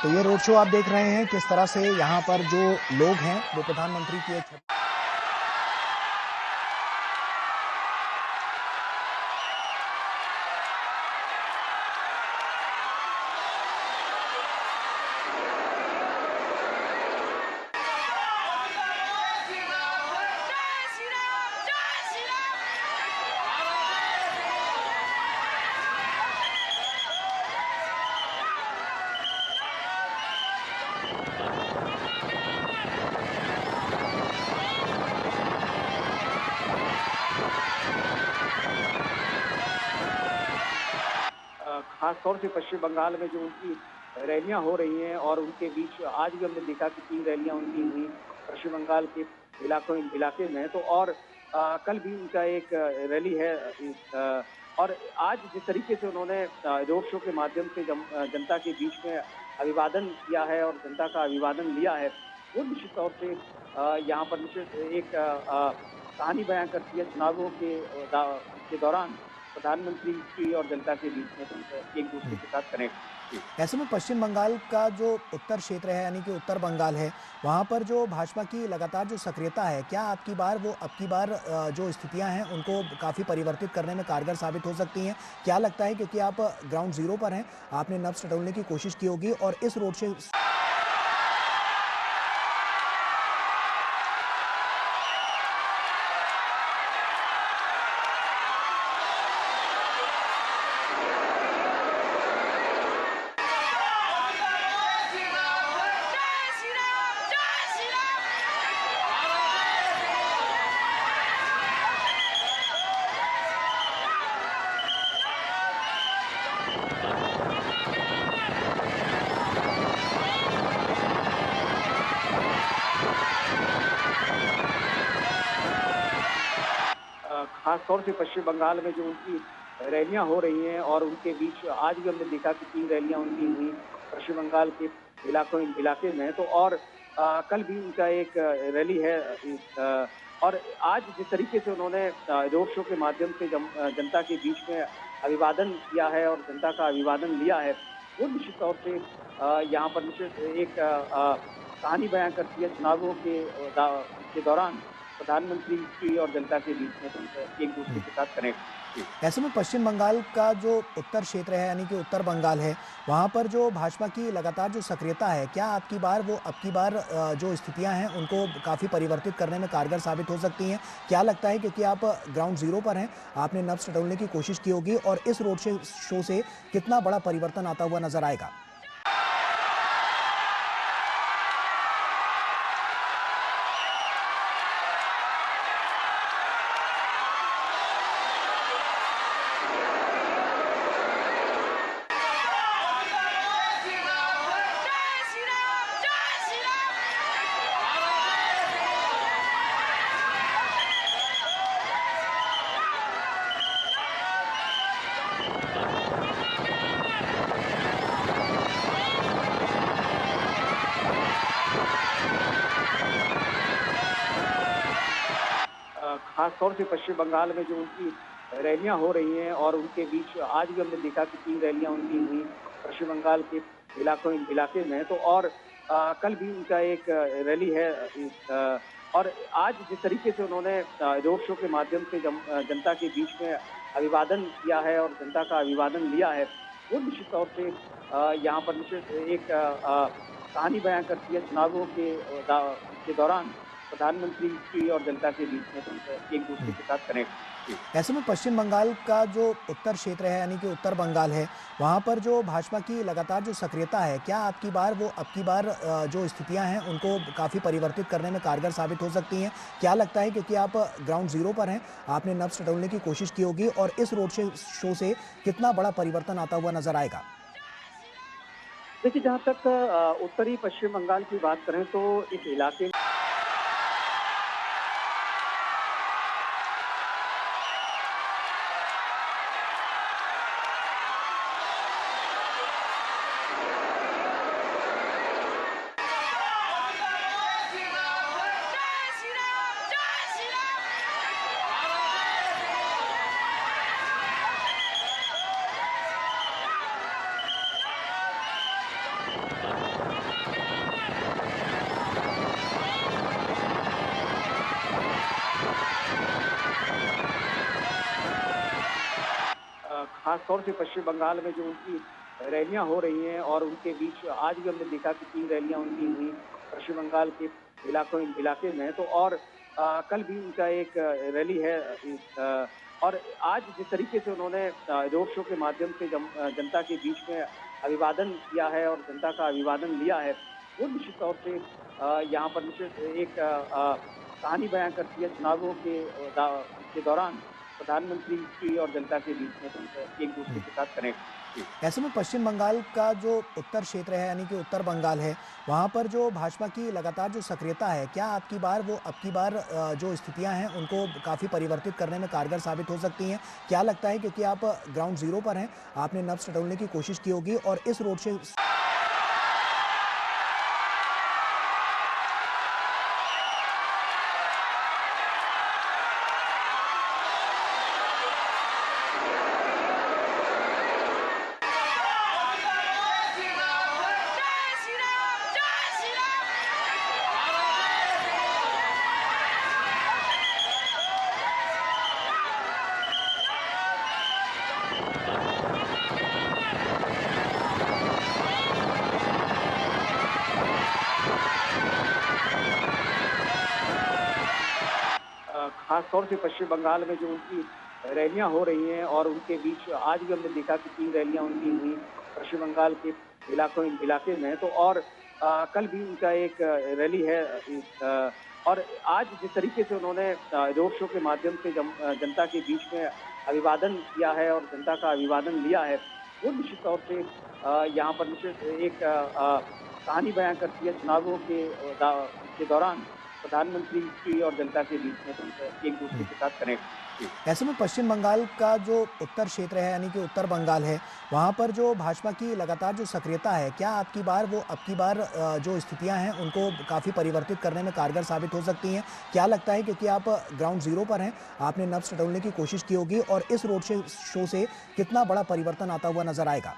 तो ये road show आप देख रहे हैं किस तरह से यहाँ पर जो लोग हैं वो प्रधानमंत्री की एक खास तौर से पश्चिम बंगाल में जो उनकी रैलियां हो रही हैं और उनके बीच आज भी हमने देखा कि 3 रैलियां उनकी हुई पश्चिम बंगाल के इलाके में। तो और कल भी उनका एक रैली है। और आज जिस तरीके से उन्होंने रोड शो के माध्यम से जनता के बीच में अभिवादन किया है और जनता का अभिवादन लिया है, वो निश्चित तौर से यहाँ पर निश्चित एक कहानी बयां करती है चुनावों के दौरान प्रधानमंत्री की और जनता के बीच में एक दूसरे के साथ कनेक्ट। जी। ऐसे में पश्चिम बंगाल का जो उत्तर क्षेत्र है यानी कि उत्तर बंगाल है, वहाँ पर जो भाजपा की लगातार जो सक्रियता है, क्या अब की बार जो स्थितियां हैं उनको काफ़ी परिवर्तित करने में कारगर साबित हो सकती हैं? क्या लगता है, क्योंकि आप ग्राउंड जीरो पर हैं, आपने नब्ज टटोलने की कोशिश की होगी और इस रोड से खास तौर से पश्चिम बंगाल में जो उनकी रैलियां हो रही हैं और उनके बीच आज भी हमने देखा कि 3 रैलियां उनकी हुई पश्चिम बंगाल के इलाके में। तो और कल भी उनका एक रैली है। और आज जिस तरीके से उन्होंने रोड शो के माध्यम से जनता के बीच में अभिवादन किया है और जनता का अभिवादन लिया है, वो निश्चित तौर से यहाँ पर निश्चित एक कहानी बयां करती है चुनावों के दौरान प्रधानमंत्री की और जनता के बीच में एक दूसरे के साथ कनेक्ट। जी। ऐसे में पश्चिम बंगाल का जो उत्तर क्षेत्र है यानी कि उत्तर बंगाल है, वहाँ पर जो भाजपा की लगातार जो सक्रियता है, क्या अब की बार जो स्थितियां हैं उनको काफ़ी परिवर्तित करने में कारगर साबित हो सकती हैं? क्या लगता है, क्योंकि आप ग्राउंड जीरो पर हैं, आपने नब्ज टटोलने की कोशिश की होगी और इस शो से कितना बड़ा परिवर्तन आता हुआ नजर आएगा? खास तौर से पश्चिम बंगाल में जो उनकी रैलियां हो रही हैं और उनके बीच आज भी हमने देखा कि 3 रैलियां उनकी हुई पश्चिम बंगाल के इलाके में। तो और कल भी उनका एक रैली है। और आज जिस तरीके से उन्होंने रोड शो के माध्यम से जनता के बीच में अभिवादन किया है और जनता का अभिवादन लिया है, वो निश्चित तौर से यहाँ पर निश्चित एक कहानी बयां करती है चुनावों के दौरान प्रधानमंत्री की और जनता के बीच में एक दूसरे के साथ कनेक्ट। जी। ऐसे में पश्चिम बंगाल का जो उत्तर क्षेत्र है यानी कि उत्तर बंगाल है, वहाँ पर जो भाजपा की लगातार जो सक्रियता है, क्या अब की बार जो स्थितियां हैं उनको काफ़ी परिवर्तित करने में कारगर साबित हो सकती हैं? क्या लगता है, क्योंकि आप ग्राउंड जीरो पर हैं, आपने नब्ज टटोलने की कोशिश की होगी और इस शो से कितना बड़ा परिवर्तन आता हुआ नजर आएगा? देखिए, जहाँ तक उत्तरी पश्चिम बंगाल की बात करें तो इस इलाके तौर से पश्चिम बंगाल में जो उनकी रैलियां हो रही हैं और उनके बीच आज भी हमने देखा कि 3 रैलियां उनकी हुई पश्चिम बंगाल के इलाके में। तो और कल भी उनका एक रैली है। और आज जिस तरीके से उन्होंने रोड शो के माध्यम से जनता के बीच में अभिवादन किया है और जनता का अभिवादन लिया है, वो निश्चित तौर से यहाँ पर निश्चित एक कहानी बयां करती है चुनावों के दौरान प्रधानमंत्री की और जनता के बीच में एक दूसरे के साथ कनेक्ट। जी। ऐसे में पश्चिम बंगाल का जो उत्तर क्षेत्र है यानी कि उत्तर बंगाल है, वहाँ पर जो भाजपा की लगातार जो सक्रियता है, क्या आपकी बार वो अब की बार जो स्थितियाँ हैं उनको काफ़ी परिवर्तित करने में कारगर साबित हो सकती हैं? क्या लगता है, क्योंकि आप ग्राउंड ज़ीरो पर हैं, आपने नब्ज़ टटोलने की कोशिश की होगी और इस रोड से खास तौर से पश्चिम बंगाल में जो उनकी रैलियां हो रही हैं और उनके बीच आज भी हमने देखा कि 3 रैलियां उनकी हुई पश्चिम बंगाल के इलाके में। तो और कल भी उनका एक रैली है। और आज जिस तरीके से उन्होंने रोड शो के माध्यम से जनता के बीच में अभिवादन किया है और जनता का अभिवादन लिया है, वो निश्चित तौर से यहाँ पर निश्चित एक कहानी बयां करती है चुनावों के दौरान प्रधानमंत्री की और जनता के बीच में एक दूसरे के साथ कनेक्ट। जी। ऐसे में पश्चिम बंगाल का जो उत्तर क्षेत्र है यानी कि उत्तर बंगाल है, वहाँ पर जो भाजपा की लगातार जो सक्रियता है, क्या आपकी बार वो अब की बार जो स्थितियाँ हैं उनको काफ़ी परिवर्तित करने में कारगर साबित हो सकती हैं? क्या लगता है, क्योंकि आप ग्राउंड ज़ीरो पर हैं, आपने नब्ज़ टटोलने की कोशिश की होगी और इस रोड शो से कितना बड़ा परिवर्तन आता हुआ नज़र आएगा?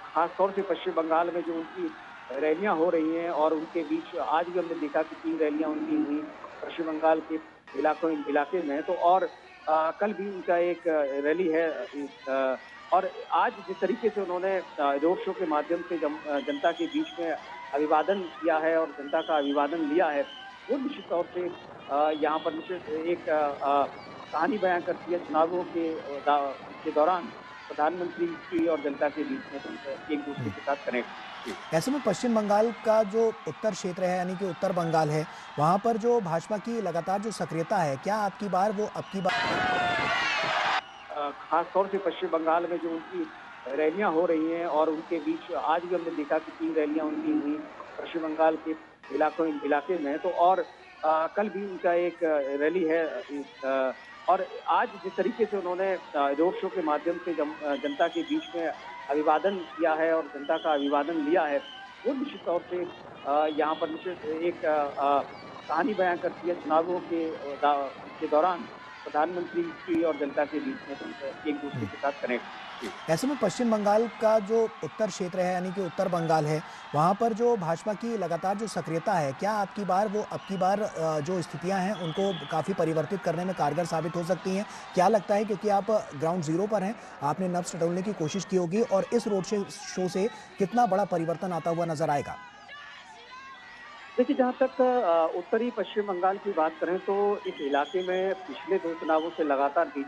खास तौर से पश्चिम बंगाल में जो उनकी रैलियां हो रही हैं और उनके बीच आज भी हमने देखा कि 3 रैलियां उनकी हुई पश्चिम बंगाल के इलाके में। तो और कल भी उनका एक रैली है। और आज जिस तरीके से उन्होंने रोड शो के माध्यम से जनता के बीच में अभिवादन किया है और जनता का अभिवादन लिया है, वो निश्चित तौर से यहाँ पर निश्चित एक कहानी बयां करती है चुनावों के दौरान प्रधानमंत्री की और जनता के बीच में एक दूसरे के साथ कनेक्ट। जी। ऐसे में पश्चिम बंगाल का जो उत्तर क्षेत्र है यानी कि उत्तर बंगाल है, वहाँ पर जो भाजपा की लगातार जो सक्रियता है, क्या आपकी बार वो अब की बार खास तौर से पश्चिम बंगाल में जो उनकी रैलियां हो रही हैं और उनके बीच आज भी हमने देखा कि 3 रैलियां उनकी हुई पश्चिम बंगाल के इलाके में। तो और कल भी उनका एक रैली है। और आज जिस तरीके से उन्होंने रोड शो के माध्यम से जनता के बीच में अभिवादन किया है और जनता का अभिवादन लिया है, वो निश्चित तौर से यहाँ पर निश्चित एक कहानी बयां करती है चुनावों के दौरान प्रधानमंत्री की और जनता के बीच में एक दूसरे के साथ कनेक्ट। जी। ऐसे में पश्चिम बंगाल का जो उत्तर क्षेत्र है यानी कि उत्तर बंगाल है, वहाँ पर जो भाजपा की लगातार जो सक्रियता है, क्या आपकी बार वो अब की बार जो स्थितियाँ हैं उनको काफ़ी परिवर्तित करने में कारगर साबित हो सकती हैं? क्या लगता है, क्योंकि आप ग्राउंड ज़ीरो पर हैं, आपने नब्ज़ टटोलने की कोशिश की होगी और इस रोड शो से कितना बड़ा परिवर्तन आता हुआ नज़र आएगा? देखिए, जहाँ तक उत्तरी पश्चिम बंगाल की बात करें तो इस इलाके में पिछले 2 चुनावों से लगातार बीजेपी